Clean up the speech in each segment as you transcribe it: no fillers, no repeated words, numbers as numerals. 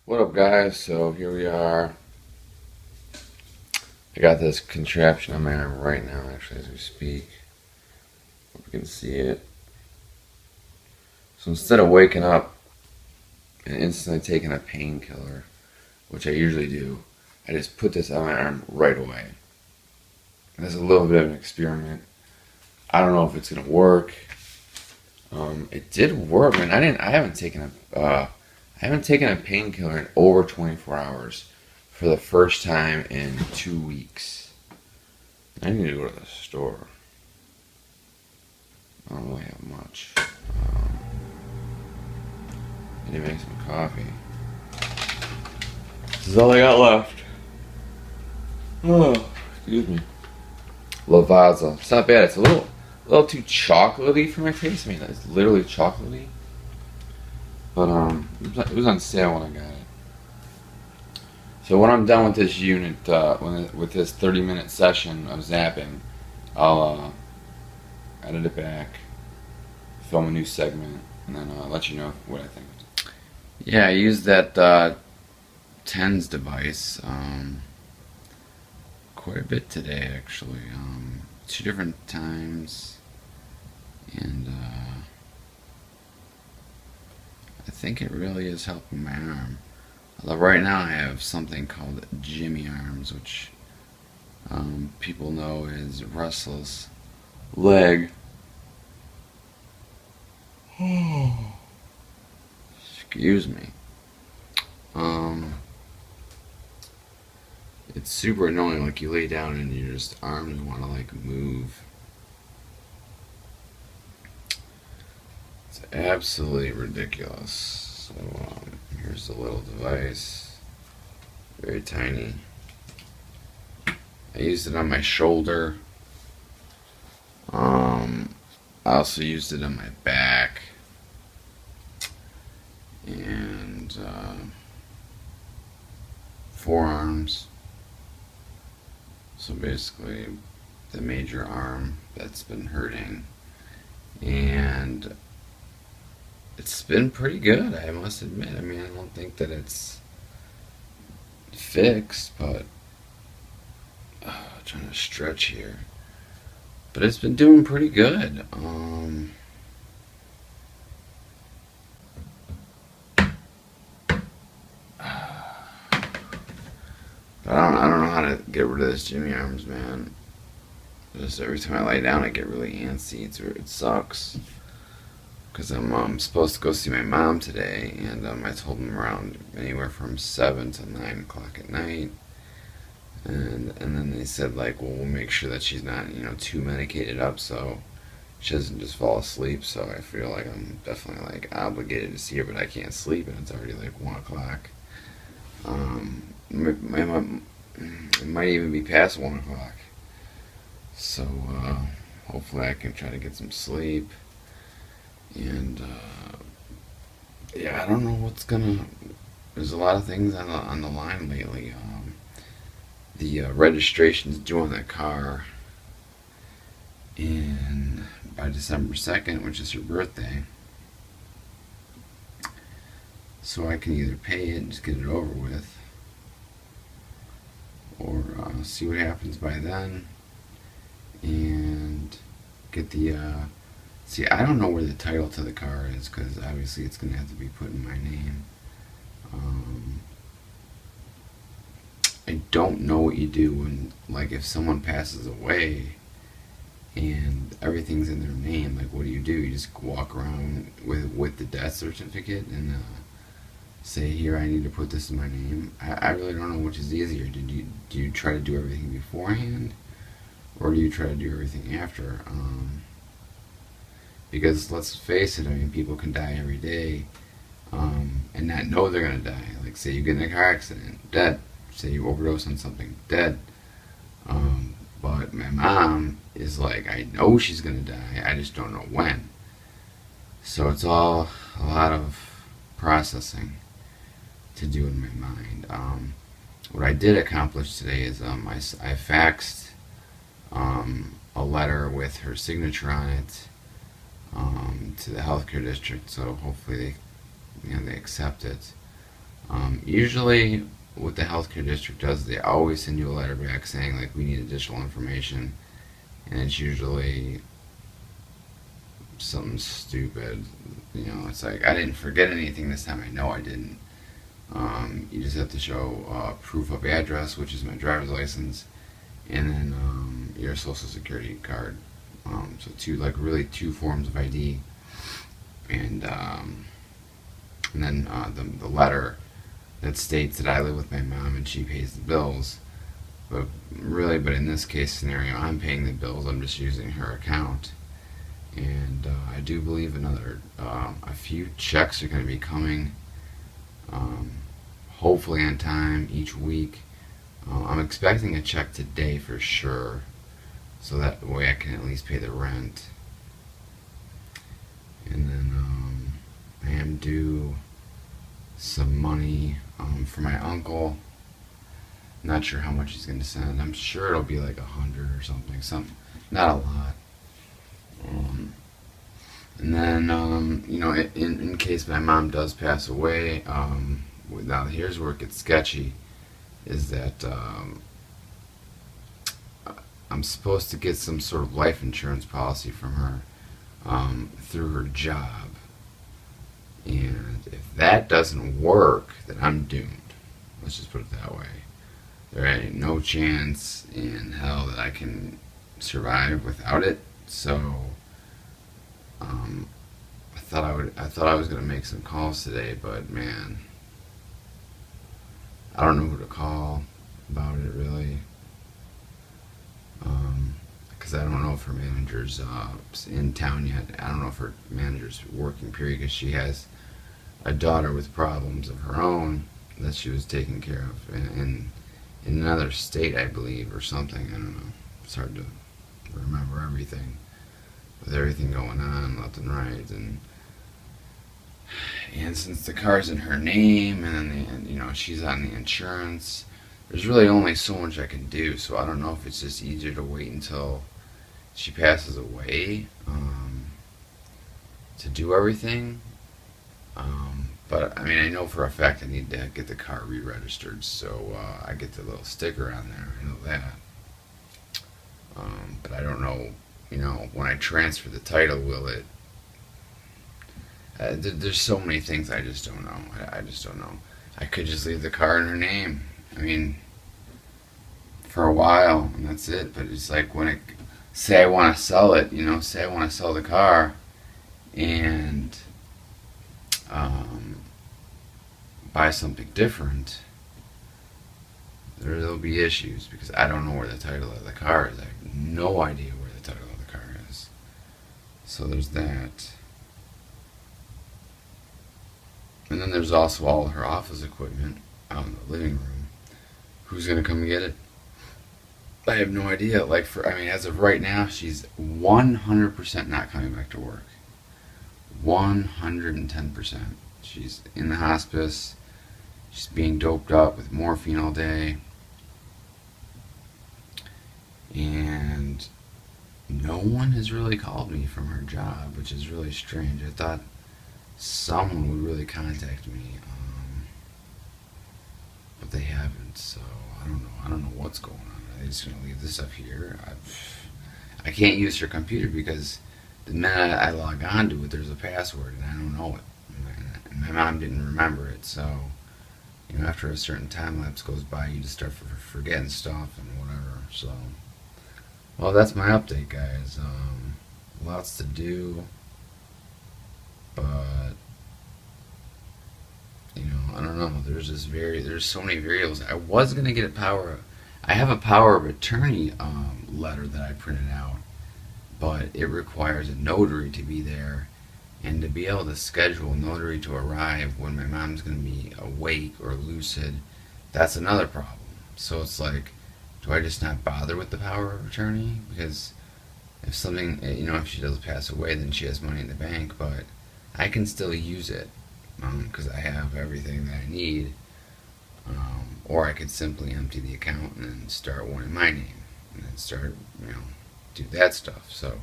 What up, guys? So here we are. I got this contraption on my arm right now, actually, as we speak. Hope you can see it. So instead of waking up and instantly taking a painkiller, which I usually do, I just put this on my arm right away. And it's a little bit of an experiment. I don't know if it's gonna work. It did work, man. I haven't taken a painkiller in over 24 hours for the first time in 2 weeks. I need to go to the store. I don't really have much. I need to make some coffee. This is all I got left. Oh, excuse me. Lavazza. It's not bad. It's a little too chocolatey for my taste. I mean, it's literally chocolatey. But it was on sale when I got it. So when I'm done with this unit, with this 30-minute session of zapping, I'll edit it back, film a new segment, and then let you know what I think. Yeah, I used that TENS device quite a bit today, actually. 2 different times, and I think it really is helping my arm. Although right now I have something called Jimmy arms, which people know is restless leg. Excuse me. It's super annoying. Like you lay down and your just arms want to like move. It's absolutely ridiculous. So here's the little device. Very tiny. I used it on my shoulder. I also used it on my back. And forearms. So basically the major arm that's been hurting. And it's been pretty good, I must admit. I mean, I don't think that it's fixed, but trying to stretch here. But it's been doing pretty good. I don't know how to get rid of this Jimmy arms, man. Just every time I lay down, I get really antsy. It sucks. Because I'm supposed to go see my mom today, and I told them around anywhere from 7 to 9 o'clock at night. And then they said, like, well, we'll make sure that she's not, too medicated up, so she doesn't just fall asleep. So I feel like I'm definitely, like, obligated to see her, but I can't sleep, and it's already, like, 1 o'clock. It might even be past 1 o'clock. So, hopefully I can try to get some sleep. And, yeah, I don't know what's gonna... There's a lot of things on the line lately. The registration's due on that car by December 2nd, which is her birthday. So I can either pay it and just get it over with, or see what happens by then, and get the... See, I don't know where the title to the car is, because obviously it's going to have to be put in my name. I don't know what you do when, like, if someone passes away and everything's in their name, like, what do? You just walk around with the death certificate and say, here, I need to put this in my name? I really don't know which is easier. Do you try to do everything beforehand, or do you try to do everything after? Because let's face it, I mean, people can die every day, and not know they're gonna die. Like, say you get in a car accident, dead. Say you overdose on something, dead. But my mom is like, I know she's gonna die, I just don't know when. So it's all a lot of processing to do in my mind. What I did accomplish today is I faxed a letter with her signature on it to the healthcare district, so hopefully they accept it. Usually, what the healthcare district does, they always send you a letter back saying like we need additional information, and it's usually something stupid. You know, it's like I didn't forget anything this time. I know I didn't. You just have to show proof of address, which is my driver's license, and then your social security card. So two forms of ID, and then the letter that states that I live with my mom and she pays the bills. But in this case scenario, I'm paying the bills. I'm just using her account, and I do believe a few checks are going to be coming. Um, Hopefully on time each week. I'm expecting a check today for sure, so that way I can at least pay the rent. And then I am due some money for my uncle. Not sure how much he's going to send. I'm sure it'll be like 100 or something. Not a lot. Um, and then in case my mom does pass away, now here's where it gets sketchy. Is that I'm supposed to get some sort of life insurance policy from her through her job. And if that doesn't work, then I'm doomed. Let's just put it that way. There ain't no chance in hell that I can survive without it. So um, I thought I was gonna make some calls today, but man, I don't know who to call about it really. Because I don't know if her manager's in town yet. I don't know if her manager's working, period, because she has a daughter with problems of her own that she was taking care of in another state, I believe, or something. I don't know. It's hard to remember everything with everything going on left and right, and since the car's in her name, and then she's on the insurance. There's really only so much I can do, so I don't know if it's just easier to wait until she passes away to do everything. But I mean, I know for a fact I need to get the car re-registered, so I get the little sticker on there. I know that. But I don't know. When I transfer the title, will it? There's so many things I just don't know. I just don't know. I could just leave the car in her name. I mean, for a while, and that's it. But it's like say I want to sell it. Say I want to sell the car, and um, buy something different, there'll be issues because I don't know where the title of the car is. I have no idea where the title of the car is. So there's that. And then there's also all her office equipment out in the living room. Who's gonna come get it? I have no idea. As of right now, she's 100% not coming back to work. 110%. She's in the hospice. She's being doped up with morphine all day. And no one has really called me from her job, which is really strange. I thought someone would really contact me, but they haven't. So I don't know. I don't know what's going on. Are they just gonna leave this up here? I can't use her computer because the minute I log on to it, there's a password and I don't know it. And my mom didn't remember it, so after a certain time lapse goes by, you just start forgetting stuff and whatever. So, well, that's my update, guys. Lots to do, but I don't know. There's so many variables. I have a power of attorney letter that I printed out, but it requires a notary to be there, and to be able to schedule a notary to arrive when my mom's going to be awake or lucid, that's another problem. So it's like, do I just not bother with the power of attorney? Because if she does pass away, then she has money in the bank, but I can still use it because I have everything that I need. Or I could simply empty the account and then start one in my name, and then do that stuff. So,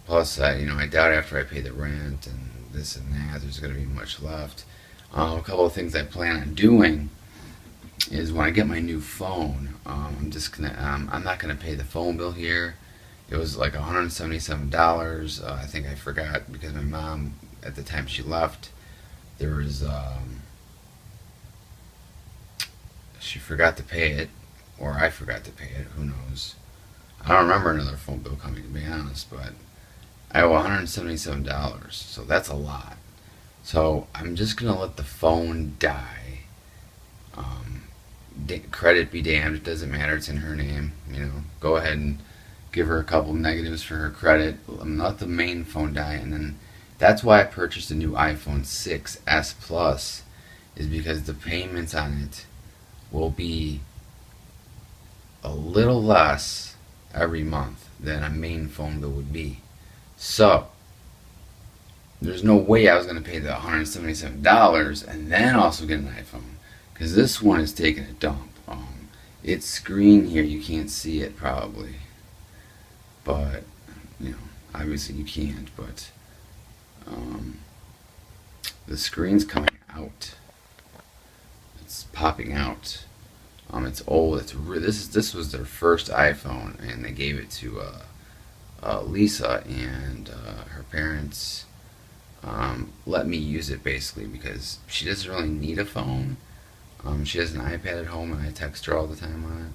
plus, I doubt after I pay the rent and this and that, there's going to be much left. A couple of things I plan on doing is when I get my new phone, I'm not gonna pay the phone bill here. It was like $177. I think I forgot because my mom, at the time she left, there was she forgot to pay it, or I forgot to pay it. Who knows? I don't remember another phone bill coming, to be honest, but I owe $177, so that's a lot. So I'm just gonna let the phone die. Um, Credit be damned, it doesn't matter. It's in her name. Go ahead and give her a couple negatives for her credit. Let the main phone die, and then that's why I purchased a new iPhone 6s Plus, is because the payments on it will be a little less every month than a main phone bill would be. So there's no way I was going to pay the $177 and then also get an iPhone, because this one is taking a dump. Its screen here, you can't see it probably, but obviously you can't. But the screen's coming out. It's popping out. It's old. This was their first iPhone, and they gave it to Lisa, and her parents let me use it basically because she doesn't really need a phone. She has an iPad at home, and I text her all the time on it.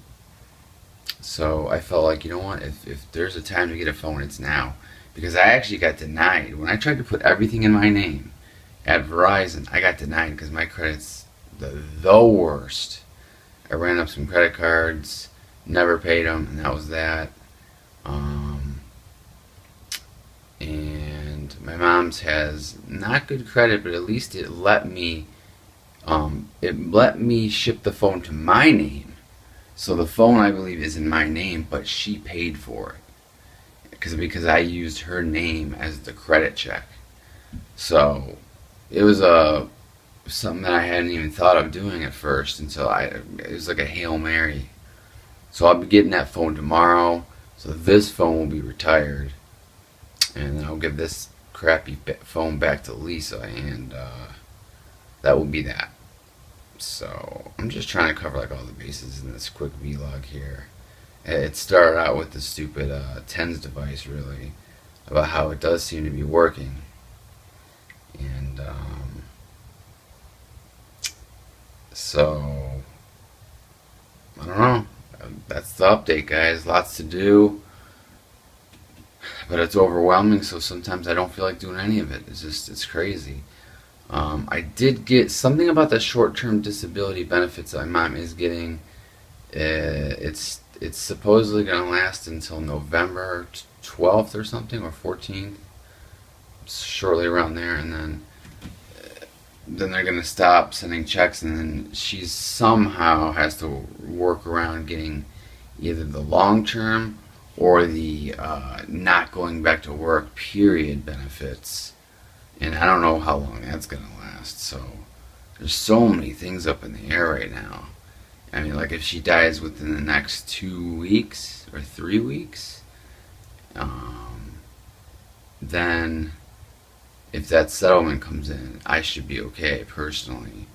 So I felt like, you know what, if there's a time to get a phone, it's now. Because I actually got denied. When I tried to put everything in my name at Verizon, I got denied because my credit's the worst. I ran up some credit cards, never paid them, and that was that. And my mom's has not good credit, but at least it let me ship the phone to my name. So the phone, I believe, is in my name, but she paid for it because I used her name as the credit check. So it was something that I hadn't even thought of doing at first until it was like a Hail Mary. So I'll be getting that phone tomorrow. So this phone will be retired, and then I'll give this crappy phone back to Lisa, and that will be that. So I'm just trying to cover like all the bases in this quick vlog here. It started out with the stupid TENS device, really, about how it does seem to be working, and so I don't know. That's the update, guys. Lots to do, but it's overwhelming. So sometimes I don't feel like doing any of it. It's crazy. I did get something about the short-term disability benefits that my mom is getting. It's supposedly going to last until November 12th or something, or 14th, shortly around there, and then they're going to stop sending checks, and then she somehow has to work around getting either the long-term or the not going back to work period benefits. And I don't know how long that's going to last. So there's so many things up in the air right now. I mean, like if she dies within the next 2 weeks or 3 weeks, then if that settlement comes in, I should be okay personally.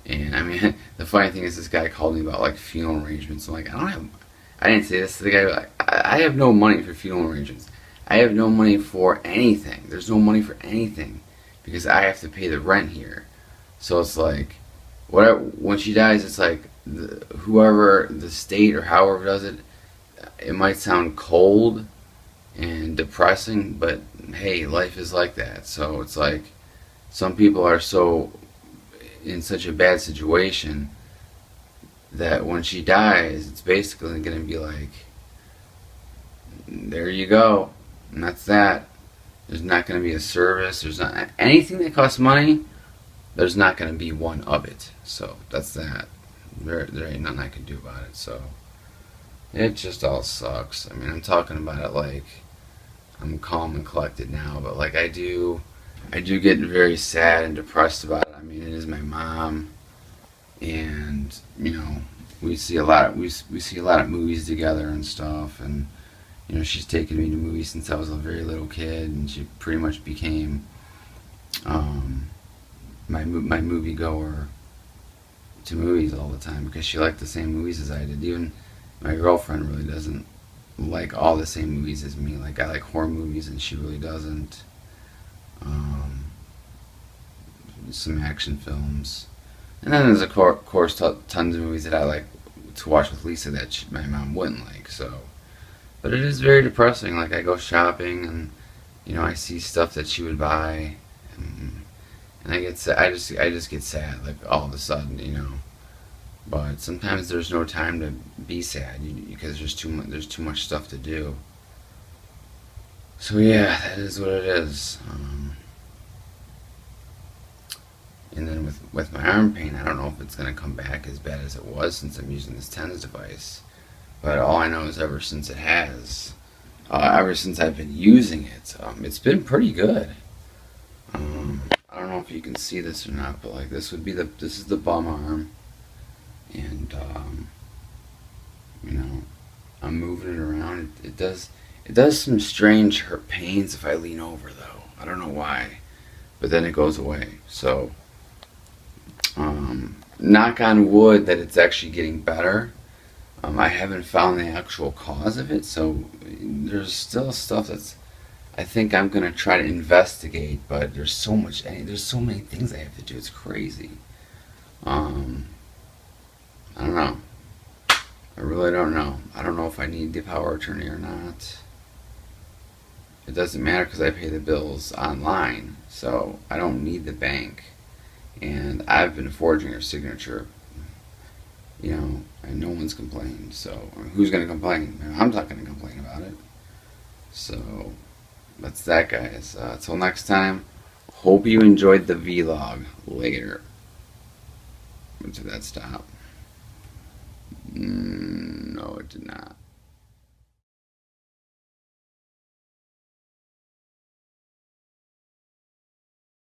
And I mean, the funny thing is, this guy called me about like funeral arrangements. I'm like, I didn't say this to the guy. Like, I have no money for funeral arrangements. I have no money for anything. There's no money for anything because I have to pay the rent here. So it's like, when she dies, it's like whoever, the state or however does it, it might sound cold and depressing, but hey, life is like that. So it's like some people are in such a bad situation that when she dies, it's basically going to be like, there you go. And that's that. There's not going to be a service. There's not anything that costs money. There's not going to be one of it. So that's that. There ain't nothing I can do about it. So it just all sucks. I mean, I'm talking about it like I'm calm and collected now, but like I do get very sad and depressed about it. I mean, it is my mom, and we see a lot of movies together and stuff, and she's taken me to movies since I was a very little kid, and she pretty much became my movie goer to movies all the time because she liked the same movies as I did. Even my girlfriend really doesn't like all the same movies as me. Like I like horror movies and she really doesn't. Um, some action films, and then there's of course tons of movies that I like to watch with Lisa that my mom wouldn't like. So, but it is very depressing. Like I go shopping and I see stuff that she would buy, and I get sad. I just get sad like all of a sudden. But sometimes there's no time to be sad because there's too much stuff to do. So yeah, that is what it is. And then with my arm pain, I don't know if it's gonna come back as bad as it was since I'm using this TENS device. But all I know is ever since ever since I've been using it, it's been pretty good. I don't know if you can see this or not, but like this is the bum arm. And I'm moving it around. It does some strange hurt pains if I lean over though. I don't know why, but then it goes away. So knock on wood that it's actually getting better. I haven't found the actual cause of it, so there's still stuff that's I think I'm gonna try to investigate. But there's so many things I have to do. It's crazy. I don't know. I really don't know. I don't know if I need the power attorney or not. It doesn't matter because I pay the bills online, so I don't need the bank. And I've been forging her signature, and no one's complained. So who's going to complain? I'm not going to complain about it. So that's that, guys. Till next time, hope you enjoyed the vlog. Later. When did that stop? No, it did not.